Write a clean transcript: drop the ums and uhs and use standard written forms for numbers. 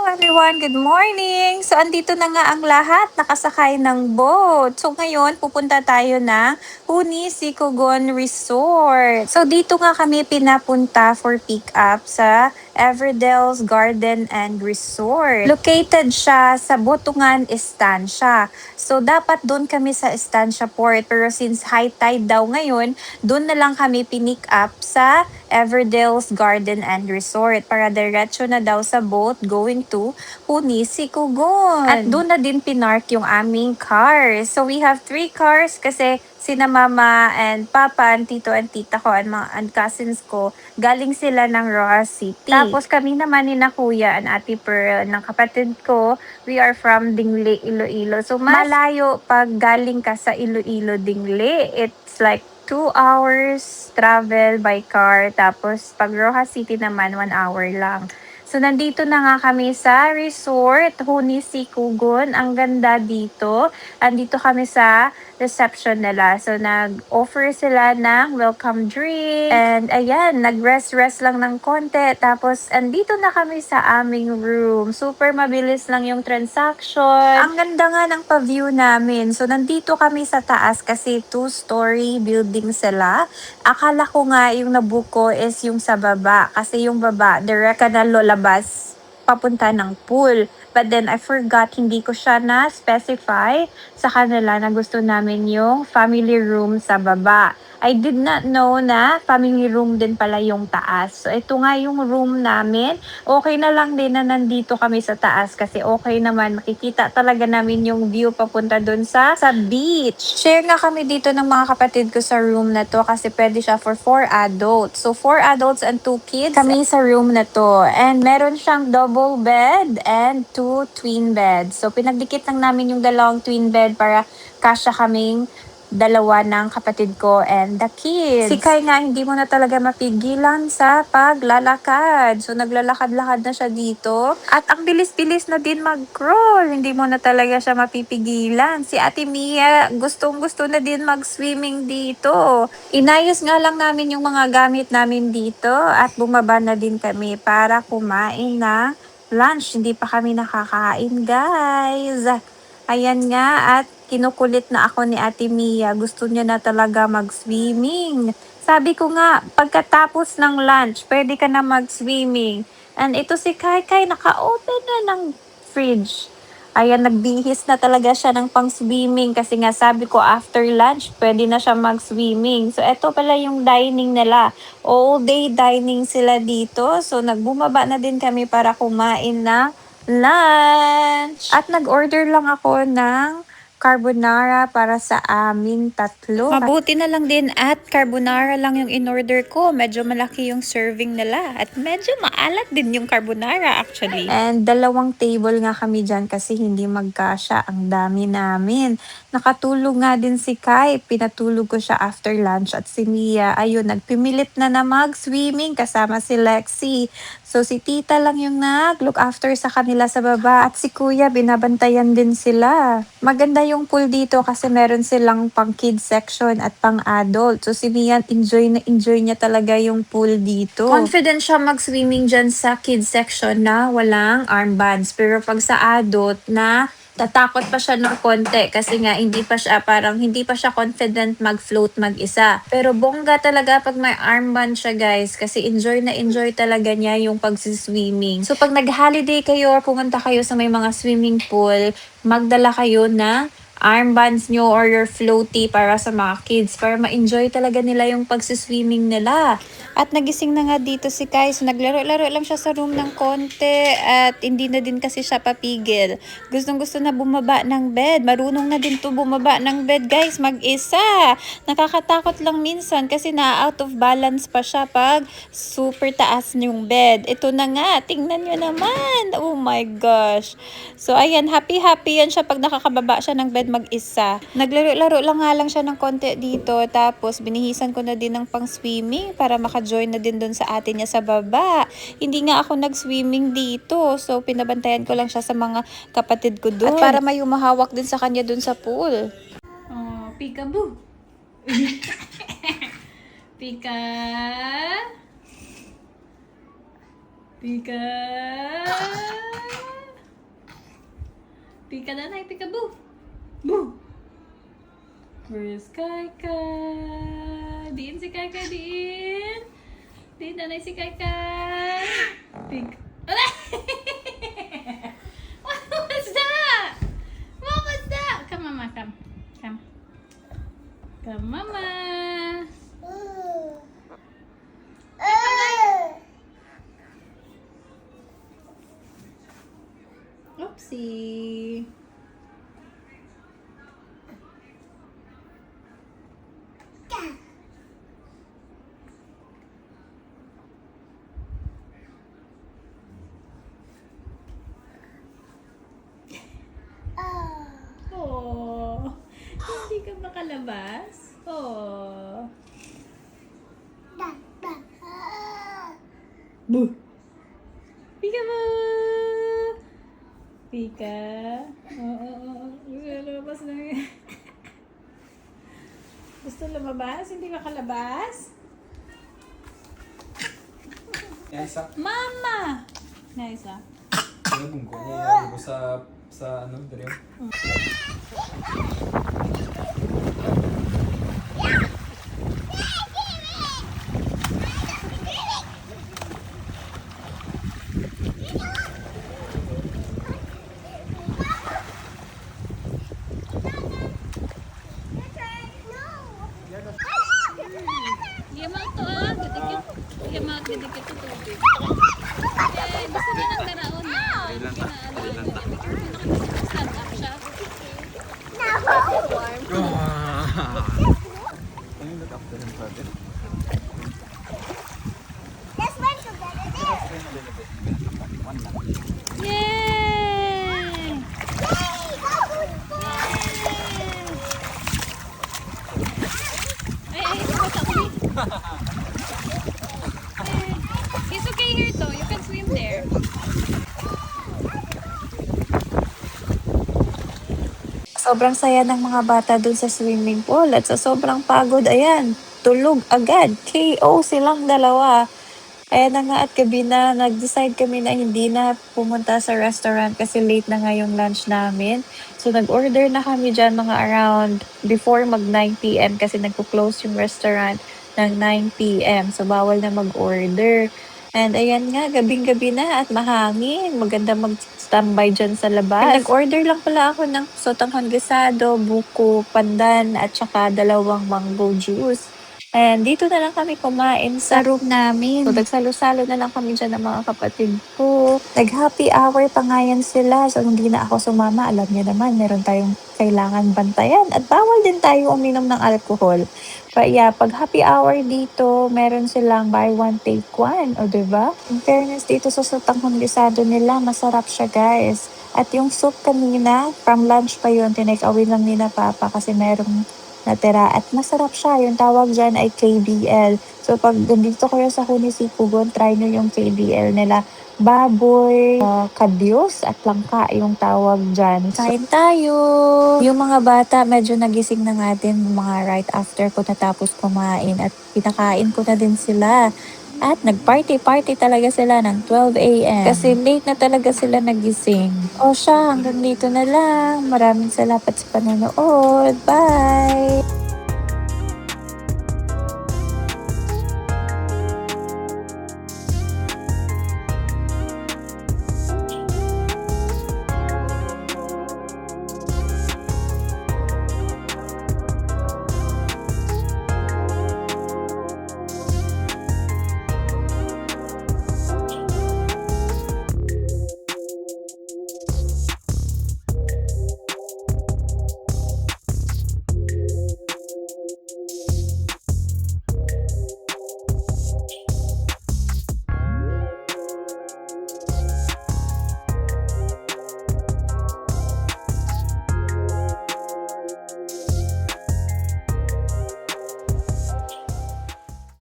Everyone, good morning! So, andito na nga ang lahat, nakasakay ng boat. So, ngayon, pupunta tayo ng Huni Sikogon Resort. So, dito nga kami pinapunta for pick-up sa Everdel's Garden and Resort. Located siya sa Botungan Estancia. So, dapat doon kami sa Estancia Port. Pero since high tide daw ngayon, doon na lang kami pinick up sa Everdel's Garden and Resort para diretso na daw sa boat going to Huni Sikogon. At doon na din pinark yung aming cars. So we have 3 cars kasi sina mama and papa and tito and tita ko and cousins ko, galing sila ng Roa City. Tapos kami naman ni na kuya and ate Pearl ng kapatid ko, we are from Dingle, Iloilo. So malayo pag galing ka sa Iloilo, Dingle. It's like 2 hours travel by car. Tapos pag Roa City naman 1 hour lang. So, nandito na nga kami sa resort, Huni Sikogon. Ang ganda dito. Andito kami sa reception nila. So, nag-offer sila ng welcome drink. And, ayan, nag-rest-rest lang ng konti. Tapos, andito na kami sa aming room. Super mabilis lang yung transaction. Ang ganda nga ng pa-view namin. So, nandito kami sa taas kasi 2-story building sila. Akala ko nga yung nabook ko is yung sa baba. Kasi yung baba, direct ka na lolabas papunta ng pool. But then I forgot, hindi ko siya na-specify sa kanila na gusto namin yung family room sa baba. I did not know na family room din pala yung taas. So ito nga yung room namin. Okay na lang din na nandito kami sa taas kasi okay naman. Makikita talaga namin yung view papunta dun sa beach. Share nga kami dito ng mga kapatid ko sa room na to kasi pwede siya for 4 adults. So 4 adults and 2 kids kami sa room na to. And meron siyang double bed and 2 twin beds. So pinagdikit lang namin yung dalawang twin bed para kasya kaming dalawa ng kapatid ko and the kids. Si Kai nga hindi mo na talaga mapigilan sa paglalakad. So naglalakad-lakad na siya dito. At ang bilis-bilis na din mag-crawl. Hindi mo na talaga siya mapipigilan. Si Ate Mia gustong-gusto na din mag-swimming dito. Inayos nga lang namin yung mga gamit namin dito at bumaba na din kami para kumain na lunch. Hindi pa kami nakakain, guys. Ayan nga, at kinukulit na ako ni Ate Mia. Gusto niya na talaga mag-swimming. Sabi ko nga, pagkatapos ng lunch, pwede ka na mag-swimming. And ito si Kai Kai, naka-open na ng fridge. Ayan, nagbihis na talaga siya ng pang-swimming kasi nga sabi ko after lunch, pwede na siya mag-swimming. So, ito pala yung dining nila. All day dining sila dito. So, nagbumaba na din kami para kumain na lunch. At nag-order lang ako ng carbonara para sa aming tatlo. Mabuti na lang din at carbonara lang yung in-order ko. Medyo malaki yung serving nila at medyo maalat din yung carbonara actually. And dalawang table nga kami dyan kasi hindi magkasya. Ang dami namin. Nakatulog nga din si Kai. Pinatulog ko siya after lunch at si Mia, ayun, nagpimilit na mag-swimming kasama si Lexi. So, si tita lang yung nag-look after sa kanila sa baba. At si kuya, binabantayan din sila. Maganda yung pool dito kasi meron silang pang kids section at pang adult. So, si Mia, enjoy niya talaga yung pool dito. Confident siya mag-swimming dyan sa kids section na walang armbands. Pero pag sa adult na tatakot pa siya ng konti kasi nga hindi pa siya confident mag-float mag-isa. Pero bongga talaga pag may armband siya, guys, kasi enjoy na enjoy talaga niya yung pag-swimming. So pag nag-holiday kayo or pumunta kayo sa may mga swimming pool, magdala kayo na armbands nyo or your floaty para sa mga kids para ma-enjoy talaga nila yung pag-swimming nila. At nagising na nga dito si Kai. So naglaro-laro lang siya sa room ng konti at hindi na din kasi siya papigil. Gustong-gusto na bumaba ng bed. Marunong na din to bumaba ng bed, guys, mag-isa. Nakakatakot lang minsan kasi na-out of balance pa siya pag super taas yung bed. Ito na nga, tingnan nyo naman. Oh my gosh. So ayan, happy-happy yan siya pag nakakababa siya ng bed mag-isa. Naglaro-laro lang nga lang siya ng konti dito. Tapos binihisan ko na din ng pang-swimming para maka-join na din doon sa atin niya sa baba. Hindi nga ako nag-swimming dito. So pinabantayan ko lang siya sa mga kapatid ko doon. At para may humahawak din sa kanya doon sa pool. Oh, peekaboo. Pika. Pika. Pika nanay, peekaboo. Boo. Where's Kai? Diin si Kai. Diin. Diin nanay si Kai. Pig. What was that? What was that? Come, Mama, come. Come. Come, Mama. Oopsie. Oh, hindi ka makalabas? Oh. Boo! Pika mo! Pika? Oo. Lumabas na yun. Gusto lumabas? Hindi makalabas? Isa. Mama! Naisa? Sinabong ko. Iyan ko sa ano, dali. Yamak to dikit. Yamak dikit to tubig. Gusto niya ng daraon na. Stand up siya. Can you look after him further? Yay! Ay, bata ko eh. It's okay here though. You can swim there. Sobrang saya ng mga bata dun sa swimming pool at sa sobrang pagod, ayan, tulog agad. KO silang dalawa. Kaya na nga at gabi na, nag-decide kami na hindi na pumunta sa restaurant kasi late na nga yung lunch namin. So nag-order na kami dyan mga around before mag 9 p.m. kasi nagpo-close yung restaurant ng 9 p.m. So bawal na mag-order. And ayan nga, gabing-gabi na at mahangin. Maganda mag-standby dyan sa labas. And nag-order lang pala ako ng sotanghon gisado, buko, pandan, at saka 2 mango juice. And dito na lang kami kumain sa room namin. So, nagsalo-salo na lang kami dyan ng mga kapatid ko. Nag-happy hour pa nga yan sila. So, hindi na ako sumama. Alam niyo naman, meron tayong kailangan bantayan. At bawal din tayo uminom ng alcohol. But yeah, pag happy hour dito, meron silang buy one, take one. O, diba? In fairness, dito sa sotanghon gisado nila, masarap siya, guys. At yung soup kanina, from lunch pa yun, tinake away lang ni na Papa kasi merong natira. At masarap siya. Yung tawag dyan ay KBL. So, pag nandito kayo sa Hunisikugon, try nyo yung KBL nila. Baboy, kadyos, at langka yung tawag dyan. Kain tayo! Yung mga bata, medyo nagising na nga din mga right after ko natapos kumain. At pinakain ko na din sila. At nag-party-party talaga sila ng 12 a.m. Kasi late na talaga sila nagising. O siya, hanggang dito na lang. Maraming salamat sa panonood. Bye!